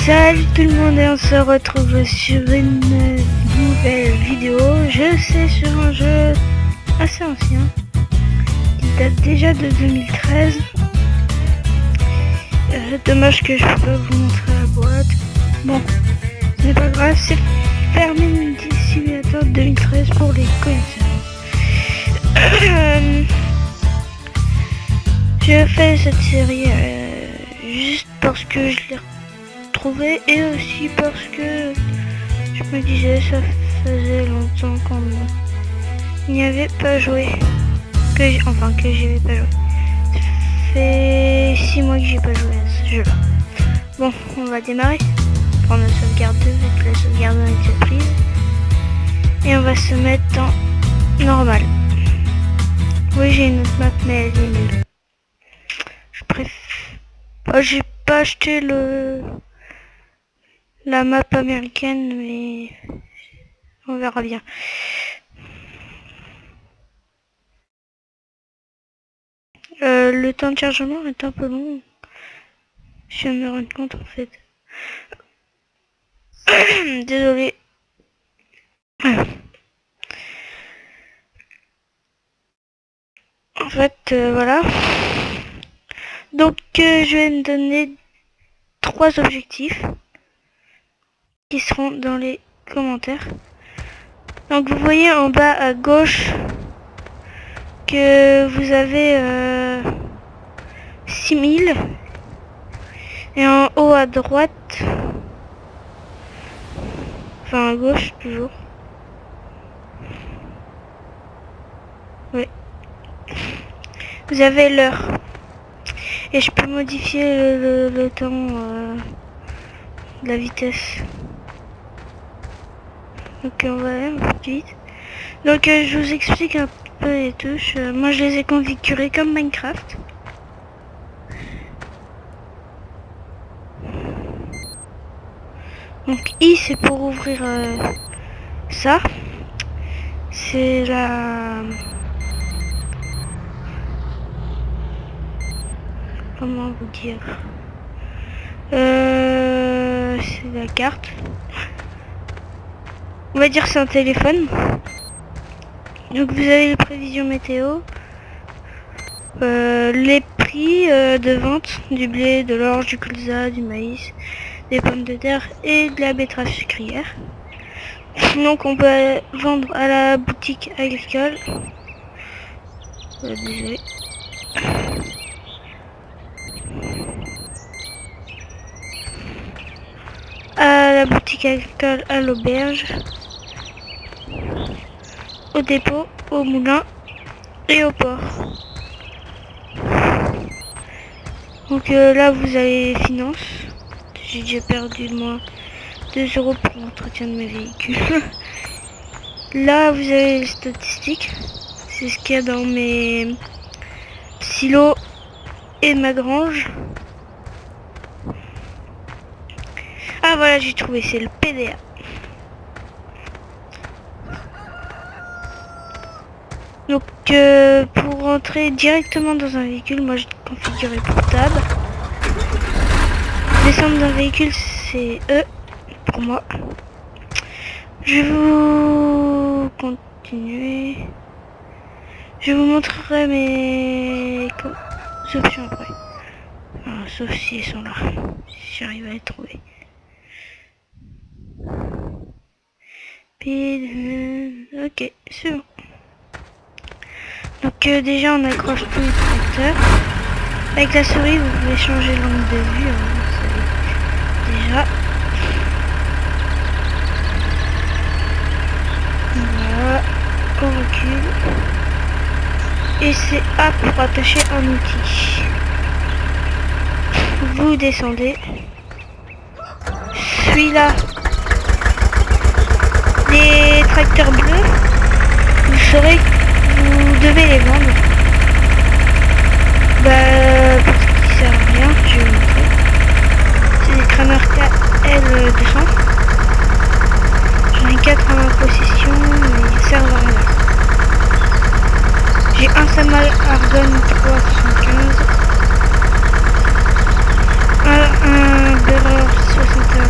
Salut tout le monde et on se retrouve sur une nouvelle vidéo. Je sais, sur un jeu assez ancien qui date déjà de 2013. Dommage que je peux pas vous montrer la boîte. Bon, ce n'est pas grave, c'est Farming Simulator 2013 pour les connaisseurs. Je fais cette série juste parce que je l'ai trouvé et aussi parce que je me disais ça faisait longtemps qu'on n'y avait pas joué, que j'y avais pas joué. Ça fait 6 mois que j'ai pas joué à ce jeu. Bon, on va démarrer, prendre la sauvegarde vu que la sauvegarde a été prise et on va se mettre en normal. Oui, j'ai une autre map mais elle est nulle. Je préfère. J'ai pas acheté la map américaine, mais on verra bien. Le temps de chargement est un peu long. Je viens de me rendre compte en fait. Désolé. En fait, voilà. Donc, je vais me donner 3 objectifs qui seront dans les commentaires. Donc, vous voyez en bas à gauche que vous avez 6000 et en haut à droite, enfin à gauche toujours. Oui. Vous avez l'heure. Et je peux modifier le temps, la vitesse. Donc on va aller un peu vite. Donc je vous explique un peu les touches. Moi je les ai configurées comme Minecraft. Donc I c'est pour ouvrir ça. C'est la... Comment vous dire, c'est la carte. On va dire c'est un téléphone. Donc vous avez les prévisions météo, les prix de vente du blé, de l'orge, du colza, du maïs, des pommes de terre et de la betterave sucrière. Donc on peut vendre à la boutique agricole. Désolé. À la boutique agricole, à l'auberge, au dépôt, au moulin et au port. Donc là vous avez finances. J'ai déjà perdu moins 2 € pour l'entretien de mes véhicules. Là vous avez les statistiques. C'est ce qu'il y a dans mes silos et ma grange. Ah voilà, j'ai trouvé, c'est le PDA. Donc pour rentrer directement dans un véhicule, moi je configurerai portable. Descendre d'un véhicule, c'est E pour moi. Je vais vous continuer. Je vous montrerai mes options après. Ah, sauf si elles sont là. Si j'arrive à les trouver. Ok, c'est bon. Donc déjà on accroche tous les tracteurs. Avec la souris vous pouvez changer l'angle de vue, hein, vous savez déjà. Voilà, on recule. Et c'est A pour attacher un outil. Vous descendez. Celui-là, les tracteurs bleus, vous saurez que vous devez les vendre. Parce qu'ils servent à rien, je vais vous montrer. C'est des Kramer KL200. J'en ai 4 en ma possession, mais ils servent à rien. J'ai un Samal Argon 375. Un Bearer 61.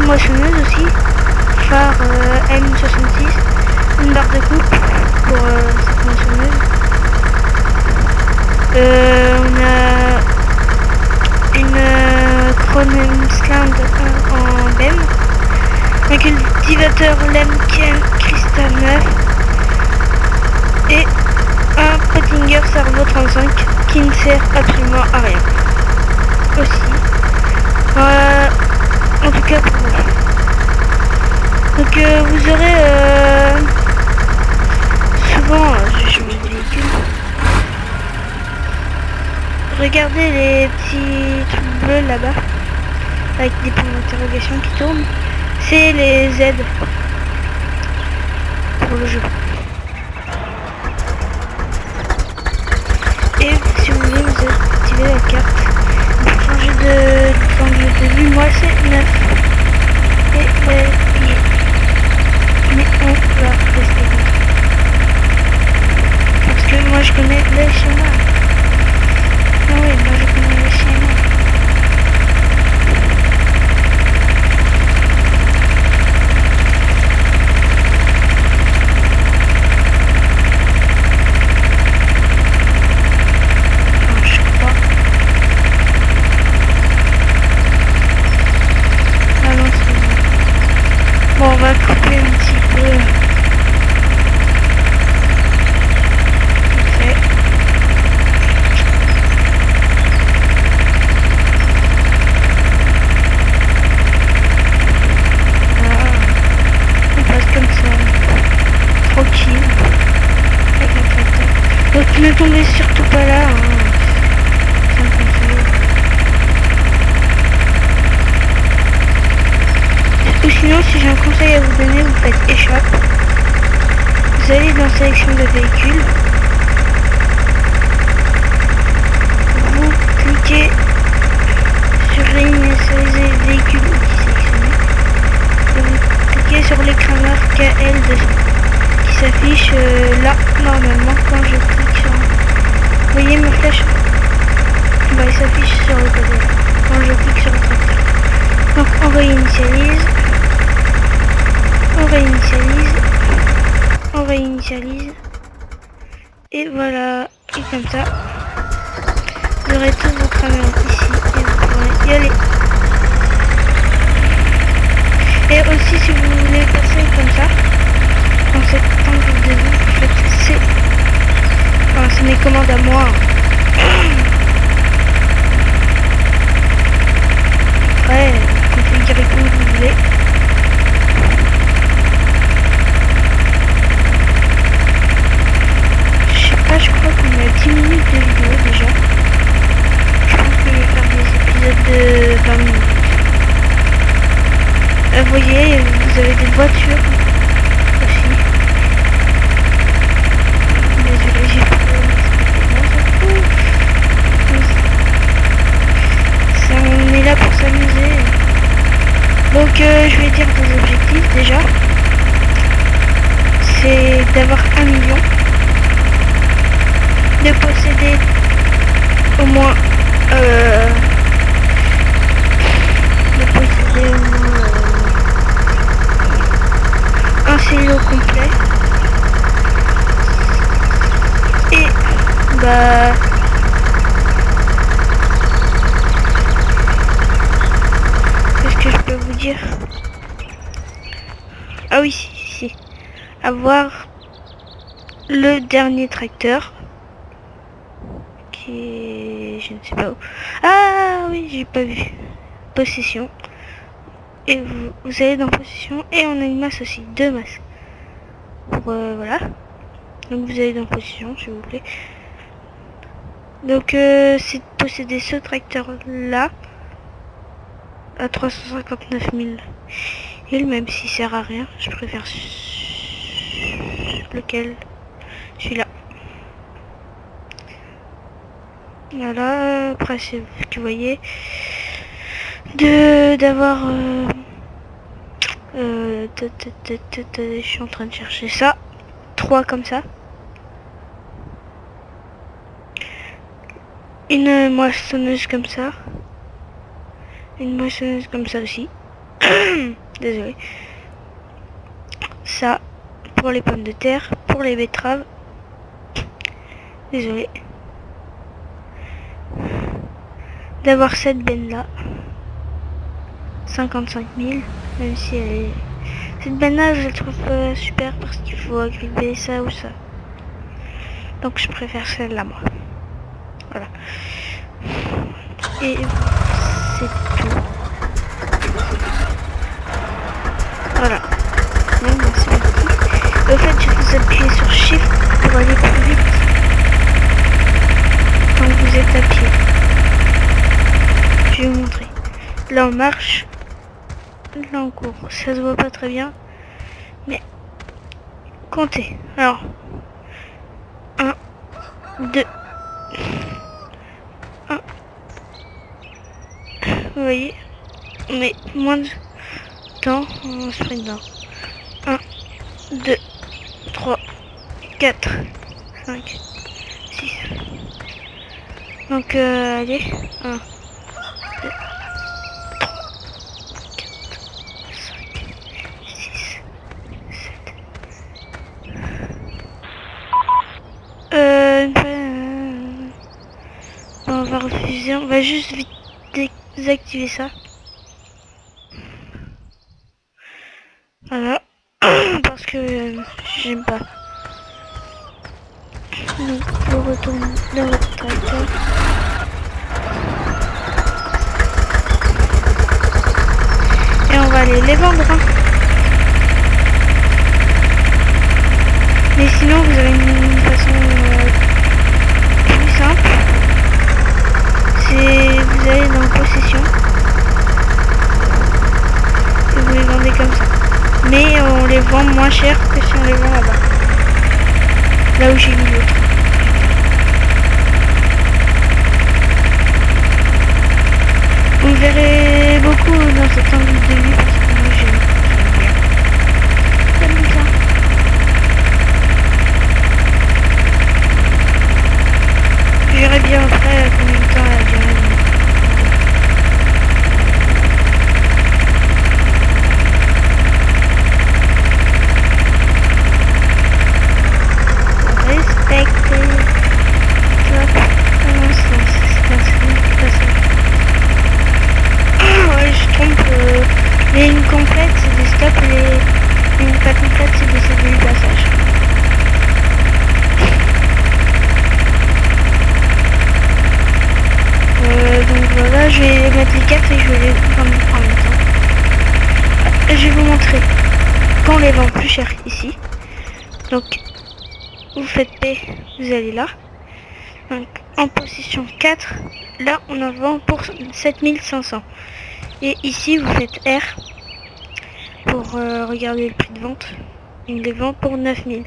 moissonneuse aussi, phare M66, une barre de coupe pour cette moissonneuse. On a une Kronemsland en BEM, un cultivateur Lemken Crystal 9 et un Pottinger Servo 35 qui ne sert absolument à rien aussi. En tout cas pour moi. Donc vous aurez souvent, je vais changer de véhicule. Regardez les petits trucs bleus là-bas, avec des points d'interrogation qui tournent. C'est les Z pour le jeu. Et si vous voulez, vous activez la carte. Pour changer d'angle de vue, moi c'est 9. Et mais on va rester comme ça. Parce que moi je connais les schémas. Ah oui, moi je connais les schémas. Alors, je crois. Ah non, c'est bon. Bon, on va couper un petit peu. Ok. On passe comme ça, tranquille, avec un tracteur. Donc ne tombez surtout pas là, hein. C'est un conseil. Ou sinon, si j'ai un conseil à vous donner, vous faites échappe. Vous allez dans sélection de véhicules. Vous cliquez sur réinitialiser véhicule outil sélectionné. Et vous cliquez sur l'écran noir KL200 qui s'affiche là normalement quand je clique sur... Vous voyez ma flèche? Bah, il s'affiche sur le côté là quand je clique sur le tracteur. Donc on réinitialise, on réinitialise, on réinitialise et voilà. Et comme ça vous aurez tout votre camion ici et vous pourrez y aller. Et aussi si vous voulez passer comme ça dans cet angle de vue, vous faites C. Enfin c'est mes commandes à moi. Après configurez comme vous voulez. Je sais pas, je crois qu'on a 10 minutes de vidéo déjà. Je pense que je vais faire des épisodes de 20 minutes. Vous voyez, vous avez des voitures aussi. Désolé, j'ai pas ça, on est là pour s'amuser. Donc je vais dire des objectifs déjà. C'est d'avoir 1 million. De posséder au moins un silo complet et bah qu'est-ce que je peux vous dire? Ah oui, si. Avoir le dernier tracteur qui est... je ne sais pas où. Ah oui, j'ai pas vu. Possession. Et vous allez dans possession et on a une masse aussi, 2 masses. Pour voilà. Donc vous allez dans possession s'il vous plaît. Donc c'est de posséder ce tracteur là à 359 000. Même s'il sert à rien, je préfère lequel, celui-là. Voilà, après c'est ce que vous voyez d'avoir je suis en train de chercher ça, 3 comme ça, une moissonneuse comme ça, une moissonneuse comme ça aussi, Désolé. Ça, pour les pommes de terre, pour les betteraves. Désolé. D'avoir cette benne là. 55 000, même si elle est... Cette benne là, je la trouve pas super parce qu'il faut agripper ça ou ça. Donc je préfère celle-là, moi. Voilà. Et c'est tout. Voilà. Même c'est parti. Et au fait, je vous appuyer sur Shift pour aller plus vite quand vous êtes à pied. Je vais vous montrer. Là on marche. Là on court. Ça se voit pas très bien. Mais comptez. Alors 1, 2. 1. Vous voyez, on met moins de temps en sprint down. 1, 2, 3, 4, 5, 6. Donc allez, 1, 2, 3, 4, 5, 6, 7. On va refuser, on va juste vite désactiver ça. Voilà. Parce que j'aime pas. Donc je retourne dans votre tracteur. Et on va aller les vendre. Hein. Mais sinon vous avez une façon plus simple. C'est vous allez dans possession. Et vous les vendez comme ça. Mais on les vend moins cher que si on les vend là-bas. Là où j'ai mis l'autre. Vous verrez beaucoup dans cet angle de vue parce que moi j'aime bien. Comme ça. Je verrai bien après combien de temps elle a duré. Les lignes complètes c'est des stops, les lignes pas complètes c'est des cellules du passage. Donc voilà, je vais mettre les 4 et je vais les vendre en même temps. Je vais vous montrer quand on les vend plus cher ici. Donc vous faites P, vous allez là. Donc en position 4, là on en vend pour 7500. Et ici vous faites R pour regarder le prix de vente. Il les vend pour 9000.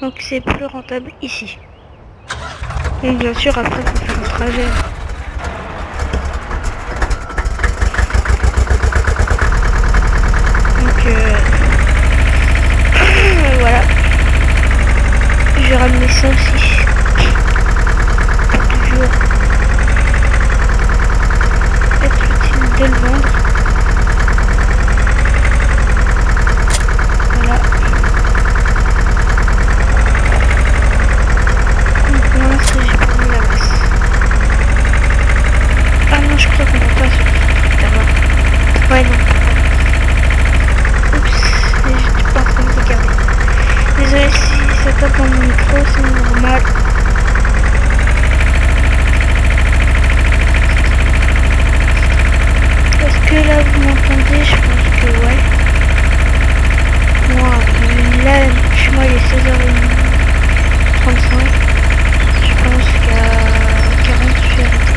Donc c'est plus rentable ici. Donc bien sûr après il faut faire un trajet. Donc voilà. Je vais ramener ça aussi. Pour toujours être utile de le vendre. Voilà. Donc moi ça j'ai pas mis la masse. Ah non je crois qu'on peut pas sur ce truc là. Ouais non. Oups, j'étais pas en train de regarder. Désolé si ça tape dans mon micro, c'est normal. Est-ce que là vous m'entendez? Je pense que ouais. Moi, là, chez moi il est 16h35. Je pense qu'à 40 je suis arrêté.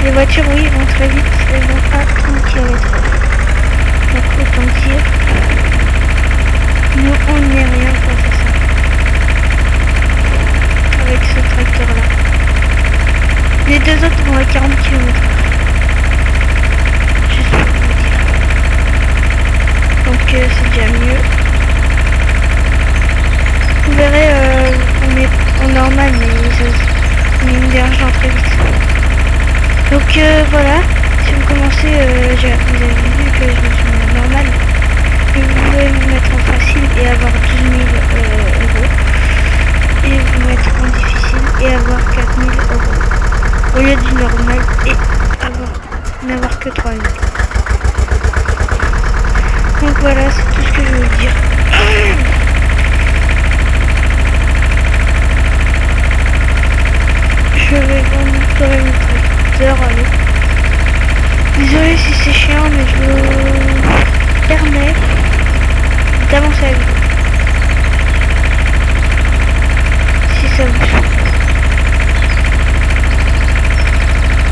Les voitures, oui, vont très vite, elles vont à 30 km/h. Donc autant dire, nous on n'est rien face à ça. Avec ce tracteur là. Les deux autres vont à 40 km/h. Juste pour vous dire. Donc c'est déjà mieux. Vous verrez, on est en normal, mais on mais une d'argent très vite. Donc voilà, si vous commencez, vous avez vu que je me suis mis en normal. Et vous pouvez vous mettre en facile et avoir 12 000 euros. Et vous mettre en difficile et avoir 4 000 euros. Au lieu du normal et n'avoir que 3 000. Donc voilà, c'est tout ce que je veux vous dire. Je vais vendre mon tracteur, allez. Désolé si c'est chiant, mais je vous permets d'avancer la vidéo. Si ça vous saoule.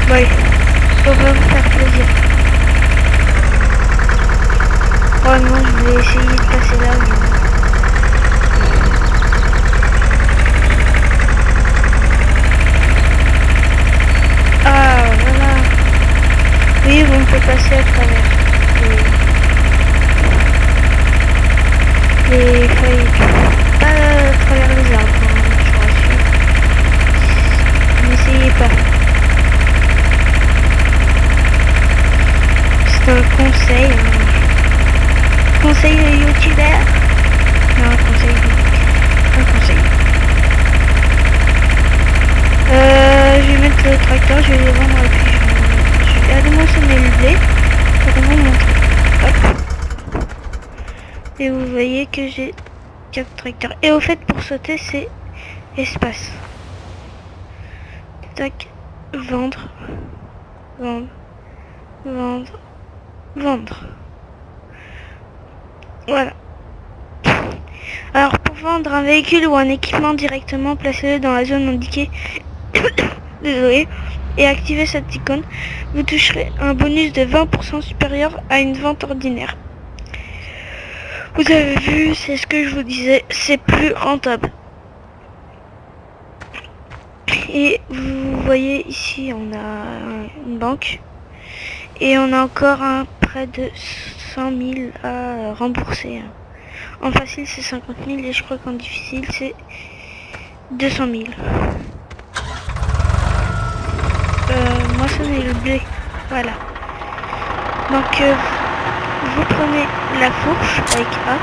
Bon allez, on va vous faire plaisir. Oh non, je voulais essayer de passer là, mais... Ah, voilà. Oui, on peut passer à travers les feuilles. Pas à travers les arbres, hein, je vous rassure. N'essayez pas. C'est un conseil. Conseil de youtubeur. Non, un conseil. Je vais mettre le tracteur, je vais les vendre et puis je vais aller moissonner le blé pour vous montrer. Hop. Et vous voyez que j'ai 4 tracteurs. Et au fait, pour sauter, c'est espace. Tac. Vendre. Voilà. Alors pour vendre un véhicule ou un équipement directement, placez-le dans la zone indiquée. Désolé. Et activez cette icône. Vous toucherez un bonus de 20% supérieur à une vente ordinaire. Vous avez vu, c'est ce que je vous disais, c'est plus rentable. Et vous voyez ici, on a une banque. Et on a encore un prêt de 100 000 à rembourser. En facile, c'est 50 000 et je crois qu'en difficile, c'est 200 000. Moissonner le blé. Voilà. Donc, vous prenez la fourche avec A.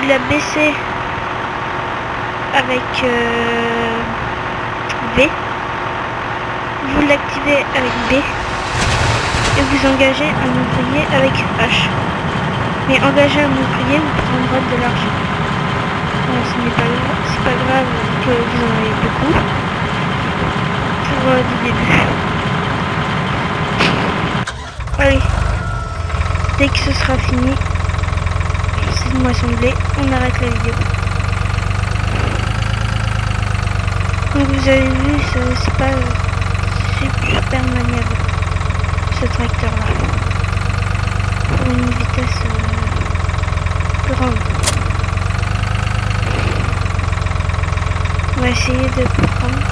Vous la baissez avec V. Vous l'activez avec B. Et vous engagez un ouvrier avec H. Mais engager un ouvrier vous prendra de l'argent. Bon, c'est pas grave que vous en ayez beaucoup pour du début. Allez, dès que ce sera fini, cette moisson de blé, on arrête la vidéo. Donc vous avez vu, c'est pas super maniable ce tracteur là. Pour une vitesse grande. On va essayer de prendre.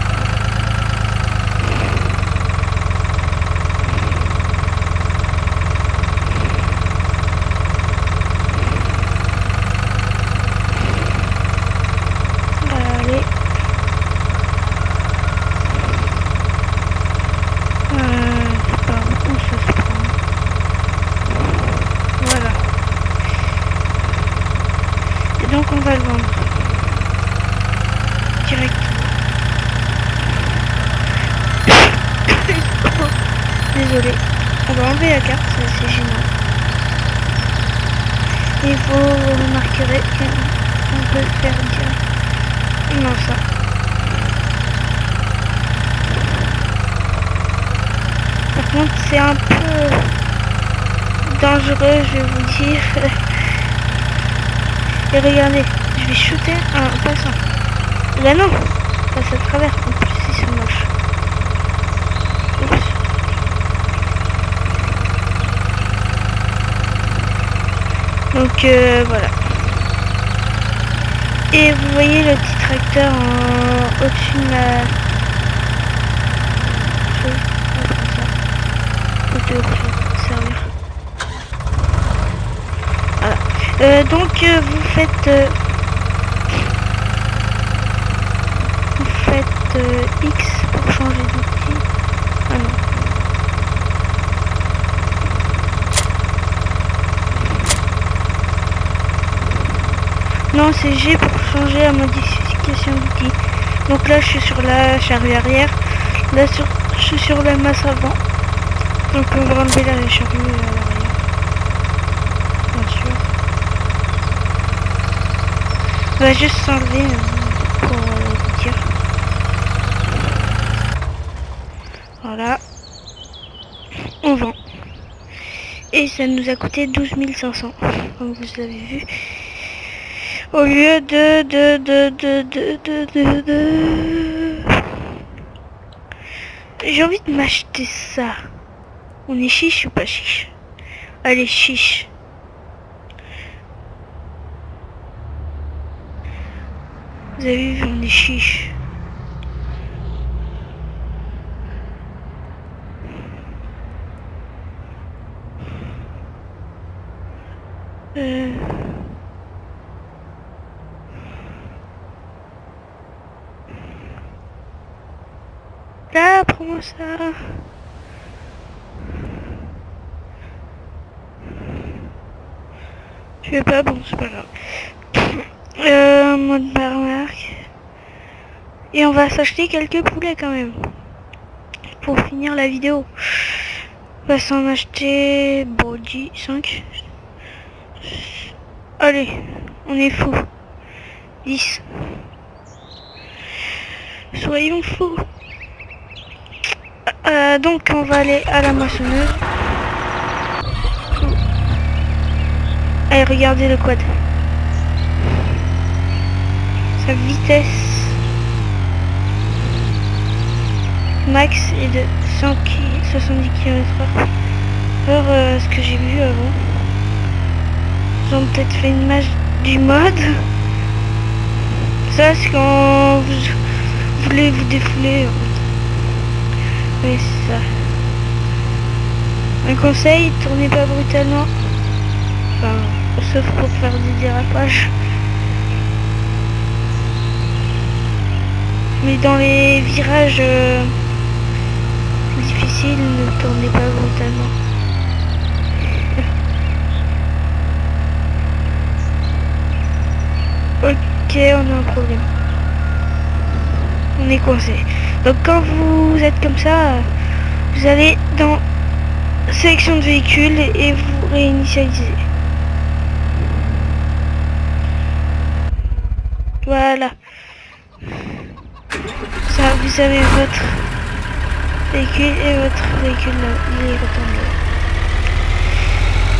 Allez. Par où ça se prend. Voilà. Et donc on va le vendre. Directement. Désolé. On va enlever la carte, c'est gênant. Et vous remarquerez qu'on peut faire direct. Non, ça. Par contre, c'est un peu dangereux, je vais vous dire. Et regardez, je vais shooter un passant. Là non, passe à travers. En plus, c'est moche. Oups. Donc voilà. Et vous voyez le petit tracteur au-dessus de la chose. Servir. Voilà. Donc vous faites faites X pour changer d'outil. Ah non. Non, c'est G pour changer la modification d'outil. Donc là, je suis sur la charrue arrière. Là, je suis sur la masse avant. Donc on va enlever la charrue à l'arrière. Bien sûr. On va juste s'enlever pour le dire. Voilà. On vend. Et ça nous a coûté 12 500. Comme vous avez vu. Au lieu de... J'ai envie de m'acheter ça. On est chiche ou pas chiche? Allez, chiche. Vous avez vu, on est chiche. Là, prends-moi ça. Je vais pas, bon, c'est pas grave. Mode marque. Et on va s'acheter quelques poulets quand même. Pour finir la vidéo. On va s'en acheter... Bon, 5. Allez, on est fou. 10. Soyons fous. Donc on va aller à la moissonneuse. Allez, regardez le quad. Sa vitesse max est de 70 km/h. Ce que j'ai vu avant. Ils ont peut-être fait une image du mode. Ça c'est quand vous voulez vous défouler. Oui, c'est ça. Un conseil, tournez pas brutalement. Enfin, sauf pour faire des dérapages. Mais dans les virages difficiles, ne tournez pas brutalement. Ok, on a un problème. On est coincé. Donc quand vous êtes comme ça, vous allez dans sélection de véhicules et vous réinitialisez. Voilà. Ça, vous avez votre véhicule et votre véhicule là, il est retourné là.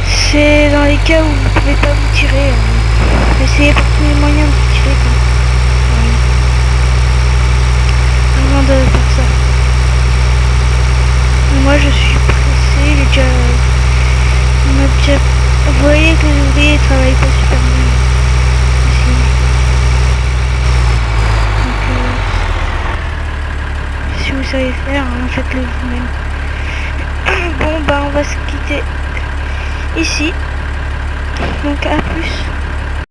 C'est dans les cas où vous ne pouvez pas vous tirer. Essayez par tous les moyens de vous tirer quoi. Avant de faire ça. Moi je suis pressé, vous voyez que les ouvriers travaillent pas super bien ici. Donc si vous savez faire, hein, faites-le vous-même. Bon bah on va se quitter ici. Donc à plus.